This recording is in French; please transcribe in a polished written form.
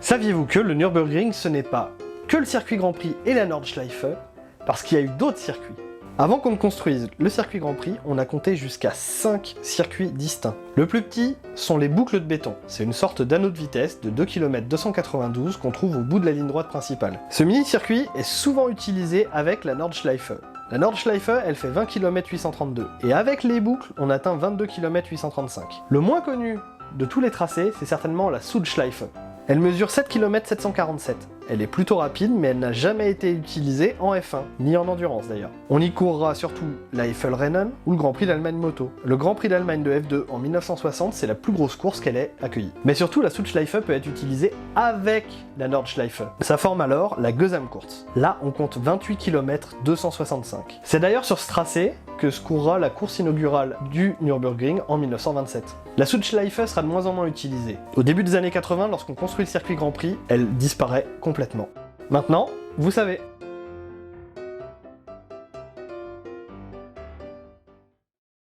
Saviez-vous que le Nürburgring, ce n'est pas que le circuit Grand Prix et la Nordschleife, parce qu'il y a eu d'autres circuits. Avant qu'on ne construise le circuit Grand Prix, on a compté jusqu'à 5 circuits distincts. Le plus petit sont les boucles de béton. C'est une sorte d'anneau de vitesse de 2 km 292 qu'on trouve au bout de la ligne droite principale. Ce mini-circuit est souvent utilisé avec la Nordschleife. La Nordschleife, elle fait 20 km 832, et avec les boucles, on atteint 22 km 835. Le moins connu de tous les tracés, c'est certainement la Südschleife. Elle mesure 7 km 747. Elle est plutôt rapide, mais elle n'a jamais été utilisée en F1, ni en endurance d'ailleurs. On y courra surtout la Eifelrennen ou le Grand Prix d'Allemagne moto. Le Grand Prix d'Allemagne de F2 en 1960, c'est la plus grosse course qu'elle ait accueillie. Mais surtout, la Südschleife peut être utilisée avec la Nordschleife. Ça forme alors la Gesamtkurz. Là, on compte 28 km 265. C'est d'ailleurs sur ce tracé que se courra la course inaugurale du Nürburgring en 1927. La Südschleife sera de moins en moins utilisée. Au début des années 80, lorsqu'on construit le circuit Grand Prix, elle disparaît complètement. Maintenant, vous savez.